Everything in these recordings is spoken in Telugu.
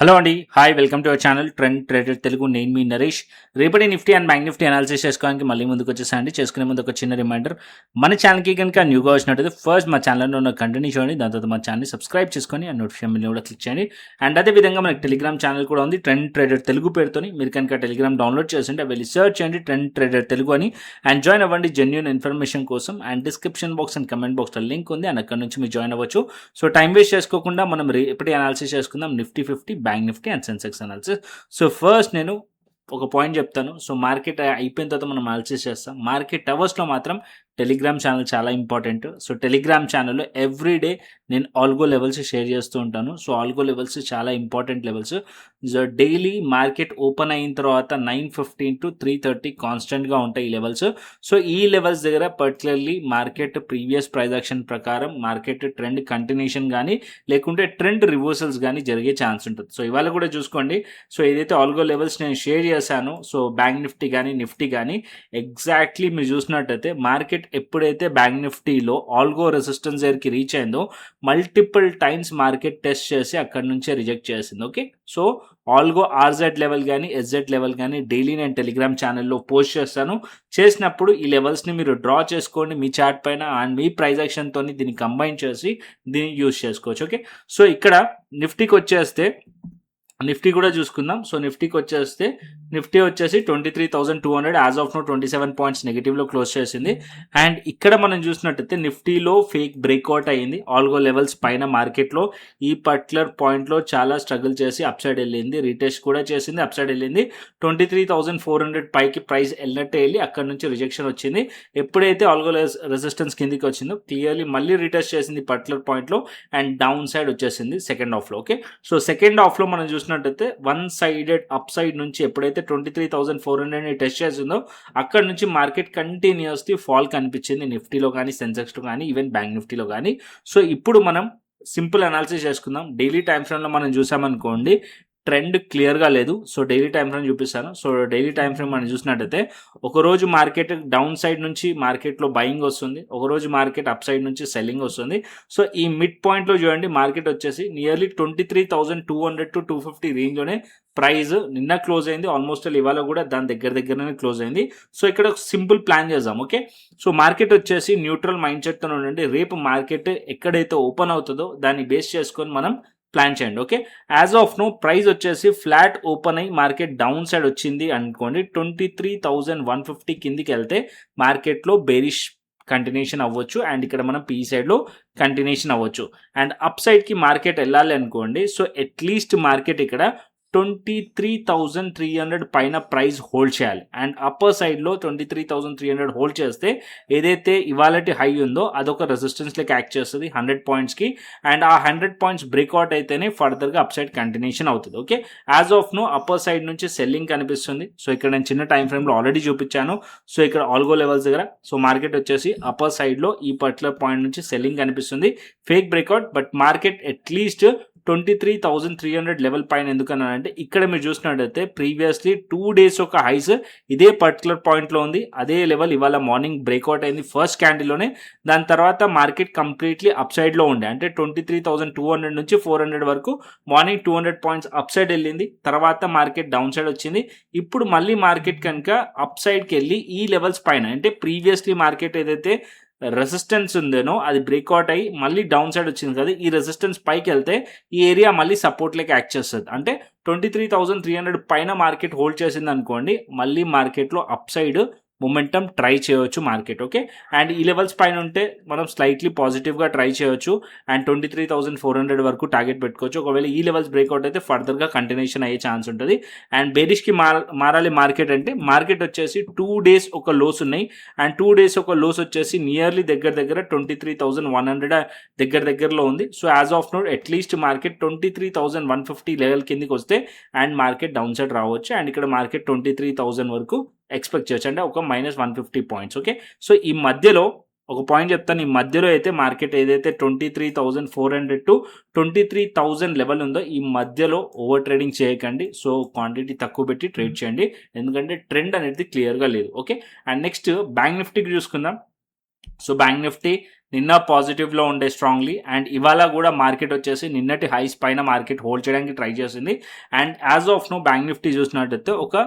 హలో అండి, hi, welcome to our channel trend trader Telugu. నేను మీ నరేష్. రేపటి Nifty and bank Nifty analysis చేసుకోవడానికి మళ్ళీ ముందుకు వచ్చేసాయండి. చేసుకునే ముందు ఒక చిన్న రిమైండర్, మన ఛానల్కి కనుక న్యూగా వచ్చినట్టయితే ఫస్ట్ మా ఛానల్లో ఉన్న కంటిన్యూ చేయండి, దాని తర్వాత మా ఛానల్ని సబ్స్క్రైబ్ చేసుకొని ఆ నోటిఫికేషన్ బిల్ కూడా క్లిక్ చేయండి. అండ్ అదేవిధంగా మనకి టెలిగ్రామ్ ఛానల్ కూడా ఉంది, ట్రెండ్ ట్రేడర్ తెలుగు పేరుతోని. మీరు కనుక టెలిగ్రామ్ డౌన్లోడ్ చేస్తుంటే వెళ్ళి సర్చ్ చేయండి ట్రెండ్ ట్రేడర్ తెలుగు అని, అండ్ జాయిన్ అవ్వండి జెన్యూన్ ఇన్ఫర్మేషన్ కోసం. And description box and comment బాక్స్లో లింక్ ఉంది, అండ్ అక్కడ నుంచి మీరు జాయిన్ అవ్వచ్చు. సో టైం వేస్ట్ చేసుకోకుండా మనం రేపటి అనాలిసిస్ చేసుకుందాం, Nifty 50, bank Nifty and Sensex analysis. So first నేను ఒక పాయింట్ చెప్తాను. సో మార్కెట్ అయిపోయిన తర్వాత మనం అనాలిసిస్ చేస్తాం. మార్కెట్ అవర్స్లో మాత్రం టెలిగ్రామ్ ఛానల్ చాలా ఇంపార్టెంట్. సో టెలిగ్రామ్ ఛానల్లో ఎవ్రీడే నేను ఆల్గో లెవెల్స్ షేర్ చేస్తూ ఉంటాను. సో ఆల్గో లెవెల్స్ చాలా important levels. So daily market open అయిన తర్వాత 9:15 to 3:30 కాన్స్టెంట్గా ఉంటాయి ఈ లెవెల్స్. సో ఈ లెవెల్స్ దగ్గర particularly market previous price action ప్రకారం మార్కెట్ ట్రెండ్ కంటిన్యూషన్ కానీ లేకుంటే ట్రెండ్ రివర్సల్స్ కానీ జరిగే ఛాన్స్ ఉంటుంది. సో ఇవాళ కూడా చూసుకోండి. సో ఏదైతే ఆల్గో లెవెల్స్ నేను షేర్ చేశానో, సో బ్యాంక్ నిఫ్టీ కానీ నిఫ్టీ కానీ ఎగ్జాక్ట్లీ మీరు చూసినట్టయితే మార్కెట్ ఎప్పుడైతే బ్యాంక్ నిఫ్టీలో ఆల్గో రెసిస్టెన్స్ దగ్గరికి రీచ్ అయిందో మల్టిపుల్ టైమ్స్ మార్కెట్ టెస్ట్ చేసి అక్కడ నుంచే రిజెక్ట్ చేసింది. Okay, so algo RZ level కానీ ఎస్జెడ్ లెవెల్ కానీ డైలీ నేను టెలిగ్రామ్ ఛానల్లో పోస్ట్ చేస్తాను. చేసినప్పుడు ఈ లెవెల్స్ని మీరు డ్రా చేసుకోండి మీ చార్ట్ పైన, అండ్ మీ ప్రైస్ యాక్షన్తో దీన్ని కంబైన్ చేసి దీన్ని యూజ్ చేసుకోవచ్చు. ఓకే, సో ఇక్కడ నిఫ్టీకి వచ్చేస్తే నిఫ్టీ కూడా చూసుకుందాం. సో నిఫ్టీకి వచ్చేస్తే నిఫ్టీ వచ్చేసి 23,200 యాజ్ ఆఫ్ నో 27 పాయింట్స్ నెగిటివ్లో క్లోజ్ చేసింది. అండ్ ఇక్కడ మనం చూసినట్టయితే నిఫ్టీలో ఫేక్ బ్రేక్అవుట్ అయ్యింది ఆల్గో లెవెల్స్ పైన. మార్కెట్లో ఈ పర్టికులర్ పాయింట్లో చాలా స్ట్రగుల్ చేసి అప్ సైడ్ వెళ్ళింది, రీటెస్ట్ కూడా చేసింది, అప్ సైడ్ వెళ్ళింది. 23,400 పైకి ప్రైస్ వెళ్ళినట్టే వెళ్ళి అక్కడ నుంచి రిజెక్షన్ వచ్చింది. ఎప్పుడైతే ఆల్గో రెసిస్టెన్స్ కిందికి వచ్చిందో క్లియర్లీ మళ్ళీ రీటెస్ట్ చేసింది పర్టికులర్ పాయింట్లో అండ్ డౌన్ సైడ్ వచ్చేసింది సెకండ్ హాఫ్లో. ఓకే, సో సెకండ్ హాఫ్లో మనం చూసినట్టయితే వన్ సైడెడ్ అప్ సైడ్ నుంచి ఎప్పుడైతే 23,400 టెస్ట్ చేసిందో అక్కడ నుంచి మార్కెట్ కంటిన్యూస్లీ ఫాల్ కనిపించింది నిఫ్టీలో కానీ సెన్సెక్స్లో కానీ ఈవెన్ బ్యాంక్ నిఫ్టీలో కానీ. సో ఇప్పుడు మనం సింపుల్ అనాలిసిస్ చేసుకుందాం. డైలీ టైమ్ ఫ్రేమ్లో మనం చూసామనుకోండి ట్రెండ్ క్లియర్గా లేదు. సో డైలీ టైం ఫ్రేమ్ చూపిస్తాను. సో డైలీ టైం ఫ్రేమ్ మనం చూసినట్టయితే ఒకరోజు మార్కెట్ డౌన్ సైడ్ నుంచి మార్కెట్లో బయింగ్ వస్తుంది, ఒకరోజు మార్కెట్ అప్ సైడ్ నుంచి సెల్లింగ్ వస్తుంది. సో ఈ మిడ్ పాయింట్లో చూడండి మార్కెట్ వచ్చేసి నియర్లీ 23,200 to 250 రేంజ్లోనే ప్రైస్ నిన్న క్లోజ్ అయింది. ఆల్మోస్ట్ ఇవాళ కూడా దాని దగ్గరనే క్లోజ్ అయింది. సో ఇక్కడ సింపుల్ ప్లాన్ చేద్దాం. ఓకే, సో మార్కెట్ వచ్చేసి న్యూట్రల్ మైండ్ సెట్తో ఉండండి. రేపు మార్కెట్ ఎక్కడైతే ఓపెన్ అవుతుందో దాన్ని బేస్ చేసుకొని మనం ప్లాన్ చేయండి. Okay, as of now price వచ్చేసి ఫ్లాట్ ఓపెన్ అయ్యి మార్కెట్ డౌన్ సైడ్ వచ్చింది అనుకోండి, 23,150 కిందికి వెళ్తే మార్కెట్లో బేరిష్ కంటిన్యూషన్ అవ్వచ్చు. అండ్ ఇక్కడ మనం పీ సైడ్లో కంటిన్యూషన్ అవ్వచ్చు. అండ్ అప్ సైడ్కి మార్కెట్ వెళ్ళాలి అనుకోండి, సో అట్లీస్ట్ మార్కెట్ ఇక్కడ 23,300 పైన ప్రైస్ హోల్డ్ చేయాలి. అండ్ అప్పర్ సైడ్లో 23,300 హోల్డ్ చేస్తే ఏదైతే ఇవాళటి హై ఉందో అదొక రెసిస్టెన్స్ లెక్క యాక్ట్ చేస్తుంది 100 పాయింట్స్కి. అండ్ ఆ 100 పాయింట్స్ బ్రేక్అవుట్ అయితేనే ఫర్దర్గా అప్ సైడ్ కంటిన్యూషన్ అవుతుంది. Okay, as of now upper side నుంచి సెల్లింగ్ కనిపిస్తుంది. సో ఇక్కడ నేను చిన్న టైం ఫ్రేమ్లో ఆల్రెడీ చూపించాను. సో ఇక్కడ ఆల్గో లెవెల్స్ దగ్గర సో మార్కెట్ వచ్చేసి అప్పర్ సైడ్లో ఈ పర్టికులర్ పాయింట్ నుంచి సెల్లింగ్ కనిపిస్తుంది, fake breakout. But market at least 23,300 level పైన ఎందుకన్నానంటే ఇక్కడ మీరు చూసినట్టయితే ప్రీవియస్లీ 2 days ఒక హైస్ ఇదే పర్టికులర్ పాయింట్లో ఉంది. అదే లెవెల్ ఇవాళ మార్నింగ్ బ్రేక్అవుట్ అయింది ఫస్ట్ క్యాండిల్లోనే. దాని తర్వాత మార్కెట్ కంప్లీట్లీ అప్ సైడ్లో ఉండే, అంటే 23,200 నుంచి 400 వరకు మార్నింగ్ 200 పాయింట్స్ అప్ సైడ్ వెళ్ళింది. తర్వాత మార్కెట్ డౌన్ సైడ్ వచ్చింది. ఇప్పుడు మళ్ళీ మార్కెట్ కనుక అప్ సైడ్కి వెళ్ళి ఈ లెవెల్స్ పైన, అంటే ప్రీవియస్లీ మార్కెట్ ఏదైతే రెసిస్టెన్స్ ఉందేనో అది బ్రేక్అవుట్ అయ్యి మళ్ళీ డౌన్ సైడ్ వచ్చింది కదా, ఈ రెసిస్టెన్స్ పైకి వెళ్తే ఈ ఏరియా మళ్ళీ సపోర్ట్ లెక్క యాక్ట్ చేస్తుంది. అంటే 23,300 పైన మార్కెట్ హోల్డ్ చేసింది అనుకోండి, మళ్ళీ మార్కెట్లో అప్ సైడ్ మొమెంటం ట్రై చేయవచ్చు మార్కెట్. ఓకే, అండ్ ఈ లెవెల్స్ పైన ఉంటే మనం స్లైట్లీ పాజిటివ్గా ట్రై చేయవచ్చు అండ్ 23,400 వరకు టార్గెట్ పెట్టుకోవచ్చు. ఒకవేళ ఈ లెవెల్స్ బ్రేక్అవుట్ అయితే ఫర్దర్గా కంటిన్యూషన్ అయ్యే ఛాన్స్ ఉంటుంది. అండ్ బేరిష్కి మారాలి మార్కెట్ అంటే మార్కెట్ వచ్చేసి 2 days ఒక లోస్ ఉన్నాయి. అండ్ 2 days ఒక లోస్ వచ్చేసి నియర్లీ దగ్గర 23,100 దగ్గరలో ఉంది. So as of now at least market 23,150 level కిందికి వస్తే అండ్ మార్కెట్ డౌన్ సైడ్ రావచ్చు. అండ్ ఇక్కడ మార్కెట్ 23,000 వరకు ఎక్స్పెక్ట్ చేయొచ్చు, అంటే ఒక -150 పాయింట్స్. ఓకే, సో ఈ మధ్యలో ఒక పాయింట్ చెప్తాను. ఈ మధ్యలో అయితే మార్కెట్ ఏదైతే 23,400 to 23,000 లెవెల్ ఉందో ఈ మధ్యలో ఓవర్ ట్రేడింగ్ చేయకండి. సో క్వాంటిటీ తక్కువ పెట్టి ట్రేడ్ చేయండి, ఎందుకంటే ట్రెండ్ అనేది క్లియర్గా లేదు. ఓకే, అండ్ నెక్స్ట్ బ్యాంక్ నిఫ్టీకి చూసుకుందాం. సో బ్యాంక్ నిఫ్టీ నిన్న పాజిటివ్లో ఉండే స్ట్రాంగ్లీ, అండ్ ఇవాళ కూడా మార్కెట్ వచ్చేసి నిన్నటి హైస్ పైన మార్కెట్ హోల్డ్ చేయడానికి ట్రై చేసింది. And as of now bank Nifty చూసినట్టయితే ఒక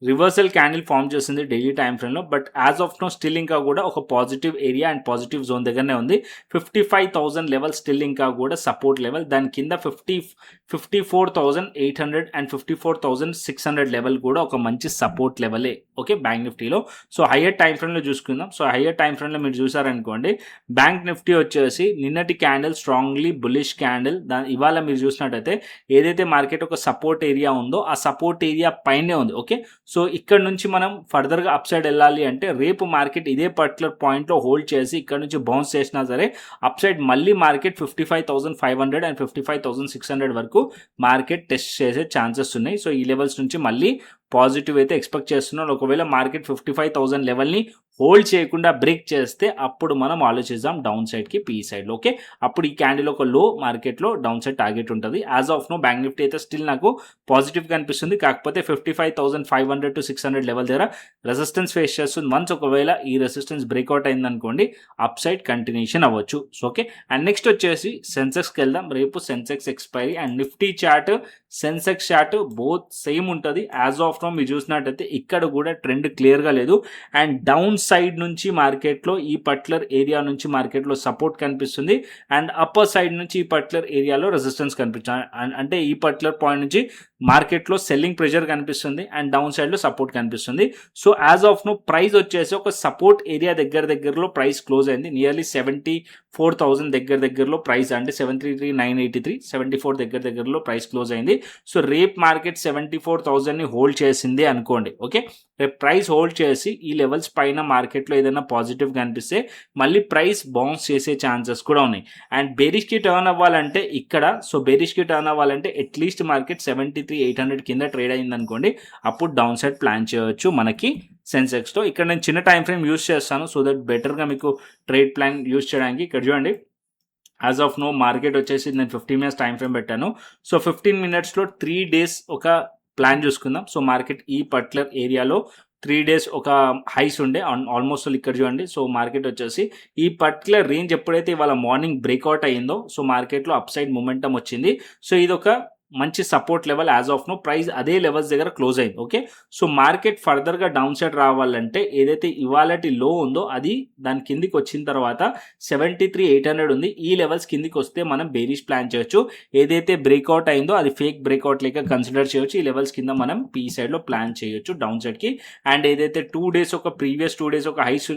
రివర్సల్ క్యాండిల్ ఫామ్ చేసింది డైలీ టైం ఫ్రేమ్లో. But as of now still ఇంకా కూడా ఒక positive area and positive zone దగ్గరనే ఉంది. 55,000 లెవెల్ స్టిల్ ఇంకా కూడా సపోర్ట్ లెవెల్. దాని కింద 54,800 అండ్ 54,600 లెవెల్ కూడా ఒక మంచి సపోర్ట్ లెవెలే ఓకే బ్యాంక్ నిఫ్టీలో. సో హయ్యర్ టైం ఫ్రేమ్లో చూసుకుందాం. సో హయ్యర్ టైం ఫ్రేమ్లో మీరు చూసారనుకోండి, బ్యాంక్ నిఫ్టీ వచ్చేసి నిన్నటి క్యాండిల్ స్ట్రాంగ్లీ బులిష్ క్యాండిల్. ఇవాళ మీరు చూసినట్టయితే ఏదైతే మార్కెట్ ఒక సపోర్ట్ ఏరియా ఉందో ఆ సపోర్ట్ ఏరియా పైనే ఉంది ఓకే. సో ఇక్కడ నుంచి మనం ఫర్దర్గా అప్ సైడ్ వెళ్ళాలి అంటే రేపు మార్కెట్ ఇదే పర్టికులర్ పాయింట్లో హోల్డ్ చేసి ఇక్కడ నుంచి బౌన్స్ చేసినా సరే అప్ సైడ్ మళ్ళీ మార్కెట్ 55,500 అండ్ 55,600 వరకు మార్కెట్ టెస్ట్ చేసే ఛాన్సెస్ ఉన్నాయి. సో ఈ లెవెల్స్ నుంచి మళ్ళీ పాజిటివ్ అయితే ఎక్స్పెక్ట్ చేస్తున్నాను. ఒకవేళ మార్కెట్ 55,000 లెవెల్ని హోల్డ్ చేయకుండా బ్రేక్ చేస్తే అప్పుడు మనం ఆలోచిద్దాం డౌన్ సైడ్కి పీ సైడ్లో ఓకే. అప్పుడు ఈ క్యాండిల్ ఒక లో మార్కెట్లో డౌన్ సైడ్ టార్గెట్ ఉంటుంది. As of now bank Nifty అయితే స్టిల్ నాకు పాజిటివ్గా అనిపిస్తుంది. కాకపోతే 55,500 to 600 లెవెల్ దగ్గర రెసిస్టెన్స్ ఫేస్ చేస్తుంది. వన్స్ ఒకవేళ ఈ రెసిస్టెన్స్ బ్రేక్అవుట్ అయిందనుకోండి అప్ సైడ్ కంటిన్యూషన్ అవ్వచ్చు ఓకే. అండ్ నెక్స్ట్ వచ్చేసి సెన్సెక్స్కి వెళ్దాం. రేపు Sensex expiry and Nifty chart Sensex chart both same ఉంటుంది. యాజ్ ఆఫ్ నో మీరు చూసినట్టయితే ఇక్కడ కూడా ట్రెండ్ క్లియర్గా లేదు. అండ్ డౌన్ సైడ్ నుంచి మార్కెట్లో ఈ పర్టికులర్ ఏరియా నుంచి మార్కెట్లో సపోర్ట్ కనిపిస్తుంది. అండ్ అప్పర్ సైడ్ నుంచి ఈ పర్టికులర్ ఏరియాలో రెసిస్టెన్స్ కనిపిస్తుంది. అంటే ఈ పర్టికులర్ పాయింట్ నుంచి మార్కెట్లో సెల్లింగ్ ప్రెషర్ కనిపిస్తుంది అండ్ డౌన్ సైడ్లో సపోర్ట్ కనిపిస్తుంది. So as of now price వచ్చేసి ఒక సపోర్ట్ ఏరియా దగ్గరలో ప్రైస్ క్లోజ్ అయింది. నియర్లీ 74,000 దగ్గరలో ప్రైస్, అంటే 73,983 74 దగ్గరలో ప్రైస్ క్లోజ్ అయింది. సో రేప్ మార్కెట్ 74,000ని హోల్డ్ చేసింది అనుకోండి ఓకే. రేపు ప్రైస్ హోల్డ్ చేసి ఈ లెవెల్స్ పైన మార్కెట్లో ఏదైనా పాజిటివ్ కనిపిస్తే మళ్ళీ ప్రైస్ బౌన్స్ చేసే ఛాన్సెస్ కూడా ఉన్నాయి. అండ్ బేరిష్కి టర్న్ అవ్వాలంటే ఇక్కడ, సో బేరిష్కి టర్న్ అవ్వాలంటే అట్లీస్ట్ మార్కెట్ 73,800 కింద ట్రేడ్ అయింది అనుకోండి, అప్పుడు డౌన్ సైడ్ ప్లాన్ చేయవచ్చు మనకి సెన్సెక్స్తో. ఇక్కడ నేను చిన్న టైం ఫ్రేమ్ యూస్ చేస్తాను సో దట్ బెటర్గా మీకు ట్రేడ్ ప్లాన్ యూస్ చేయడానికి. ఇక్కడ చూడండి, యాజ్ ఆఫ్ నో మార్కెట్ వచ్చేసి నేను 15 minutes టైం ఫ్రేమ్ పెట్టాను. సో 15 minutesలో 3 days ఒక ప్లాన్ చూసుకుందాం. సో మార్కెట్ ఈ పర్టికులర్ ఏరియాలో 3 days ఒక హైస్ ఉండే ఆల్మోస్ట్ ఇక్కడ చూడండి. సో మార్కెట్ వచ్చేసి ఈ పర్టికులర్ రేంజ్ ఎప్పుడైతే ఇవాళ మార్నింగ్ బ్రేక్అవుట్ అయ్యిందో సో మార్కెట్లో అప్ సైడ్ మొమెంటం వచ్చింది. సో ఇది ఒక మంచి support level. As of now price అదే లెవెల్స్ దగ్గర క్లోజ్ అయింది ఓకే. సో మార్కెట్ ఫర్దర్గా డౌన్ సైడ్ రావాలంటే ఏదైతే ఇవాళటి లో ఉందో అది దాని కిందికి వచ్చిన తర్వాత 73,800 ఉంది. ఈ లెవెల్స్ కిందికి వస్తే మనం బేరిష్ ప్లాన్ చేయొచ్చు. ఏదైతే బ్రేక్అవుట్ అయిందో అది ఫేక్ బ్రేక్అవుట్ లేక కన్సిడర్ చేయొచ్చు. ఈ లెవెల్స్ కింద మనం పీ సైడ్లో ప్లాన్ చేయొచ్చు డౌన్ సైడ్కి. అండ్ ఏదైతే 2 days ఒక ప్రీవియస్ 2 days ఒక హైస్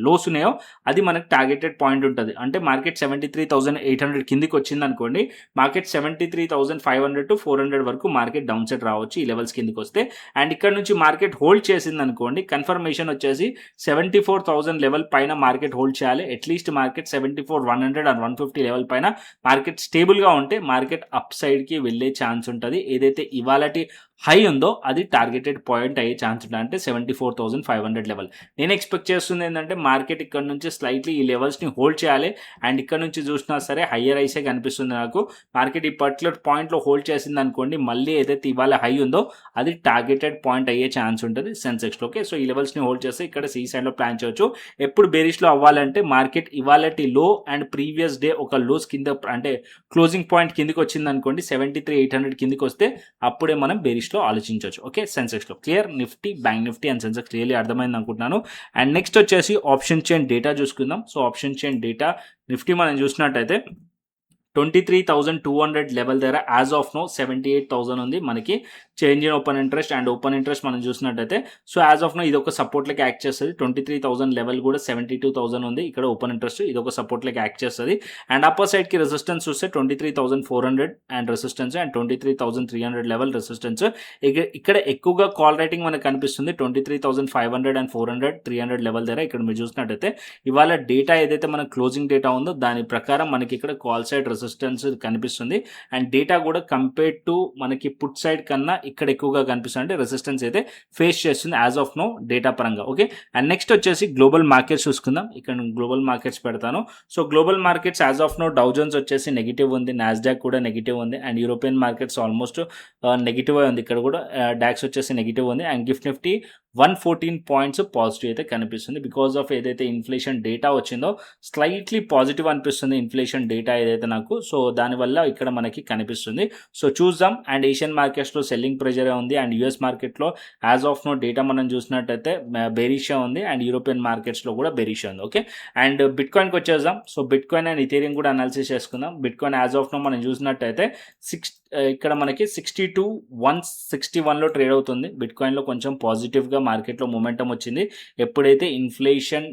లోస్ ఉన్నాయో అది మనకు టార్గెటెడ్ పాయింట్ ఉంటుంది. అంటే మార్కెట్ 73,800 కిందికి వచ్చింది అనుకోండి, మార్కెట్ 73,500 to 400 వరకు మార్కెట్ డౌన్ సైడ్ రావచ్చు ఈ లెవెల్స్ కిందకి వస్తే. అండ్ ఇక్కడ నుంచి మార్కెట్ హోల్డ్ చేసింది అనుకోండి, కన్ఫర్మేషన్ వచ్చేసి 74,000 లెవెల్ పైన మార్కెట్ హోల్డ్ చేయాలి. అట్లీస్ట్ మార్కెట్ 74,100 and 150 లెవెల్ పైన మార్కెట్ స్టేబుల్గా ఉంటే మార్కెట్ అప్ సైడ్కి వెళ్ళే ఛాన్స్ ఉంటుంది. ఏదైతే ఇవాళటి హై ఉందో అది టార్గెటెడ్ పాయింట్ అయ్యే ఛాన్స్ ఉంటుంది, అంటే 74,500 లెవెల్. నేను ఎక్స్పెక్ట్ చేస్తుంది ఏంటంటే మార్కెట్ ఇక్కడ నుంచి స్లైట్లీ ఈ లెవెల్స్ని హోల్డ్ చేయాలి. అండ్ ఇక్కడ నుంచి చూసినా సరే హయ్యర్ ఐసే కనిపిస్తుంది నాకు. మార్కెట్ ఈ పర్టికులర్ పాయింట్లో హోల్డ్ చేసింది అనుకోండి, మళ్ళీ ఏదైతే ఇవాళ హై ఉందో అది టార్గెటెడ్ పాయింట్ అయ్యే ఛాన్స్ ఉంటుంది సెన్సెక్స్లో ఓకే. సో ఈ లెవెల్స్ని హోల్డ్ చేస్తే ఇక్కడ సి సైడ్లో ప్లాన్ చేయొచ్చు. ఎప్పుడు బేరిష్లో అవ్వాలంటే మార్కెట్ ఇవాళటి లో అండ్ ప్రీవియస్ డే ఒక లోస్ కింద, అంటే క్లోజింగ్ పాయింట్ కిందికి వచ్చింది అనుకోండి 73,800 కిందికి వస్తే అప్పుడే మనం బేరిష్లో ఆలోచించవచ్చు ఓకే. సెన్సెక్స్లో క్లియర్. Nifty, bank Nifty and Sensex clearly అర్థమైంది అనుకుంటున్నాను. అండ్ నెక్స్ట్ వచ్చేసి ఆప్షన్ చైన్ డేటా చూసుకుందాం. So option chain data Nifty మనం చూసినట్టయితే 23,200 లెవెల్ దగ్గర యాజ్ ఆఫ్ నో 78,000 ఉంది మనకి change in open interest. And open interest మనం చూసినట్టయితే సో యాజ్ ఆఫ్ నో ఇది ఒక సపోర్ట్ లెక్క యాక్ట్ చేస్తుంది. 23,000 లెవెల్ కూడా 72,000 ఉంది ఇక్కడ ఓపెన్ ఇంట్రెస్ట్, ఇది ఒక సపోర్ట్ లెక్క యాక్ట్ చేస్తుంది. అండ్ అప్పర్ సైడ్కి రెసిస్టెన్స్ చూస్తే 23,400 and resistance, and 23,300 level resistance. ఇక్కడ ఎక్కువగా కాల్ రైటింగ్ మనకు కనిపిస్తుంది 23,500 and 400 300 లెవెల్ దగ్గర. ఇక్కడ మీరు చూసినట్టయితే ఇవాళ డేటా ఏదైతే మన క్లోజింగ్ డేటా ఉందో దాని ప్రకారం మనకి ఇక్కడ కాల్ సైడ్ రెసిస్టెన్స్ కనిపిస్తుంది. అండ్ డేటా కూడా కంపేర్ టు మనకి పుట్ సైడ్ కన్నా ఇక్కడ ఎక్కువగా కనిపిస్తుంది, అంటే రెసిస్టెన్స్ అయితే ఫేస్ చేస్తుంది యాజ్ ఆఫ్ నో డేటా పరంగా ఓకే. అండ్ నెక్స్ట్ వచ్చేసి గ్లోబల్ మార్కెట్స్ చూసుకుందాం. ఇక్కడ గ్లోబల్ మార్కెట్స్ పెడతాను. So global markets as of now Dow Jones వచ్చేసి నెగిటివ్ ఉంది, నాస్డాక్ కూడా నెగిటివ్ ఉంది, and European markets almost negative ఉంది. ఇక్కడ కూడా డాక్స్ వచ్చేసి నెగిటివ్ ఉంది. And gift Nifty 114 points positive అయితే కనిపిస్తుంది. బికాస్ ఆఫ్ ఏదైతే ఇన్ఫ్లేషన్ డేటా వచ్చిందో స్లైట్లీ పాజిటివ్ అనిపిస్తుంది ఇన్ఫ్లేషన్ డేటా ఏదైతే నాకు. సో దానివల్ల ఇక్కడ మనకి కనిపిస్తుంది. సో చూద్దాం. అండ్ ఏషియన్ మార్కెట్స్లో సెల్లింగ్ ప్రెజరే ఉంది. అండ్ యూఎస్ మార్కెట్లో యాజ్ ఆఫ్ నో డేటా మనం చూసినట్టయితే బెరిషియా ఉంది. అండ్ యూరోపియన్ మార్కెట్స్లో కూడా బెరిషియా ఉంది. ఓకే, అండ్ బిట్ కాయిన్కి వచ్చేద్దాం. So bitcoin and Ethereum కూడా అనాలిసిస్ చేసుకుందాం. Bitcoin as of now మనం చూసినట్టయితే ఇక్కడ మనకి 62,161లో ట్రేడ్ అవుతుంది. బిట్ కాయిన్లో కొంచెం పాజిటివ్గా మార్కెట్లో మొమెంటం వచ్చింది ఎప్పుడైతే ఇన్ఫ్లేషన్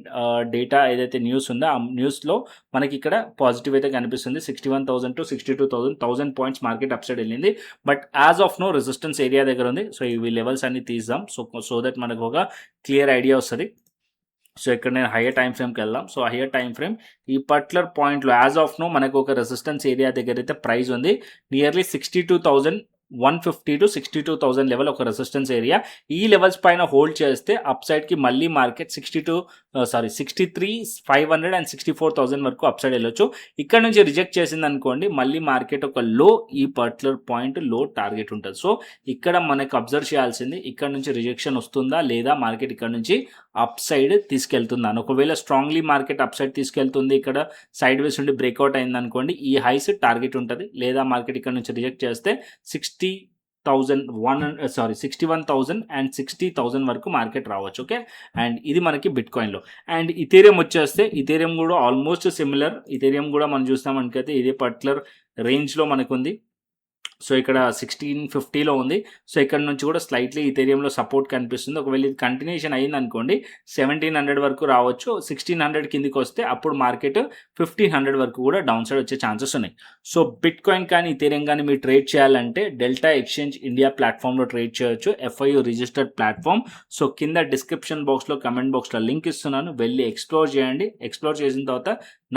డేటా ఏదైతే న్యూస్ ఉందో ఆ న్యూస్లో మనకి ఇక్కడ పాజిటివ్ అయితే కనిపిస్తుంది. 61,000 to 62,000 1000 points market upside వెళ్ళింది. But as of now resistance area దగ్గర ఉంది. సో ఇవి లెవెల్స్ అన్ని తీద్దాం. సో దట్ మనకు ఒక క్లియర్ ఐడియా వస్తుంది. సో ఇక్కడ నేను హయ్యర్ టైం ఫ్రేమ్కి వెళ్దాం. సో హయ్యర్ టైం ఫ్రేమ్ ఈ పర్టికులర్ పాయింట్లో యాజ్ ఆఫ్ నో మనకు ఒక రెసిస్టెన్స్ ఏరియా దగ్గర అయితే ప్రైస్ ఉంది. నియర్లీ 62,150 to 62,000 లెవెల్ ఒక రెసిస్టెన్స్ ఏరియా. ఈ లెవెల్స్ పైన హోల్డ్ చేస్తే అప్ సైడ్కి మళ్ళీ మార్కెట్ 63,500 అండ్ 64,000 వరకు అప్ సైడ్ వెళ్ళొచ్చు. ఇక్కడ నుంచి రిజెక్ట్ చేసింది అనుకోండి మళ్ళీ మార్కెట్ ఒక లో ఈ పర్టికులర్ పాయింట్ లో టార్గెట్ ఉంటుంది. సో ఇక్కడ మనకు అబ్జర్వ్ చేయాల్సింది ఇక్కడ నుంచి రిజెక్షన్ వస్తుందా లేదా మార్కెట్ ఇక్కడ నుంచి అప్ సైడ్ తీసుకెళ్తుందా అని. ఒకవేళ స్ట్రాంగ్లీ మార్కెట్ అప్ సైడ్ తీసుకెళ్తుంది, ఇక్కడ సైడ్ వేస్ నుండి బ్రేక్అవుట్ అయింది అనుకోండి ఈ హైస్ టార్గెట్ ఉంటుంది. లేదా మార్కెట్ ఇక్కడ నుంచి రిజెక్ట్ చేస్తే 61,000 అండ్ 60,000 వరకు మార్కెట్ రావచ్చు. ఓకే, అండ్ ఇది మనకి బిట్ కాయిన్లో. అండ్ ఇథేరియం వచ్చేస్తే ఇథేరియం కూడా ఆల్మోస్ట్ సిమిలర్. ఇథేరియం కూడా మనం చూస్తామనుకైతే ఇదే పర్టికులర్ రేంజ్లో మనకు ఉంది. సో ఇక్కడ 1650లో ఉంది. సో ఇక్కడ నుంచి కూడా స్లైట్లీ ఇథేరియంలో సపోర్ట్ కనిపిస్తుంది. ఒకవేళ ఇది కంటిన్యూషన్ అయింది అనుకోండి 1700 వరకు రావచ్చు. 1600 కిందికి వస్తే అప్పుడు మార్కెట్ 1500 వరకు కూడా డౌన్ సైడ్ వచ్చే ఛాన్సెస్ ఉన్నాయి. సో బిట్ కాయిన్ కానీ ఇథేరియం కానీ మీరు ట్రేడ్ చేయాలంటే డెల్టా ఎక్స్చేంజ్ ఇండియా ప్లాట్ఫామ్లో ట్రేడ్ చేయొచ్చు. FIU registered platform. సో కింద డిస్క్రిప్షన్ బాక్స్లో కమెంట్ బాక్స్లో లింక్ ఇస్తున్నాను, వెళ్ళి ఎక్స్ప్లోర్ చేయండి. ఎక్స్ప్లోర్ చేసిన తర్వాత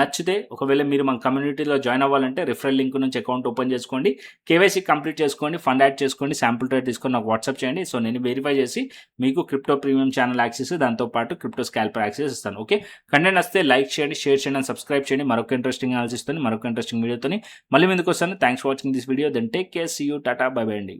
నచ్చితే ఒకవేళ మీరు మన కమ్యూనిటీలో జాయిన్ అవ్వాలంటే రిఫరల్ లింక్ నుంచి అకౌంట్ ఓపెన్ చేసుకోండి, KYC కంప్లీట్ చేసుకోండి, ఫండ్ యాడ్ చేసుకోండి, శాంపుల్ ట్రేడ్ తీసుకొని నాకు వాట్సాప్ చేయండి. సో నేను వెరిఫై చేసి మీకు క్రిప్టో ప్రీమియం ఛానల్ యాక్సెస్ దాంతోపాటు క్రిప్టో స్కాల్పర్ యాక్సెస్ ఇస్తాను. ఓకే, కంటెంట్ వస్తే లైక్ చేయండి, షేర్ చేయండి అండ్ సబ్స్క్రైబ్ చేయండి. మరొక ఇంట్రెస్టింగ్ అనాలిసిస్ తోని మరొక ఇంట్రెస్టింగ్ వీడియోతో మళ్ళీ ముందుకు వస్తాను. Thanks for watching this video. Then take care, see you, tata, bye bye అండి.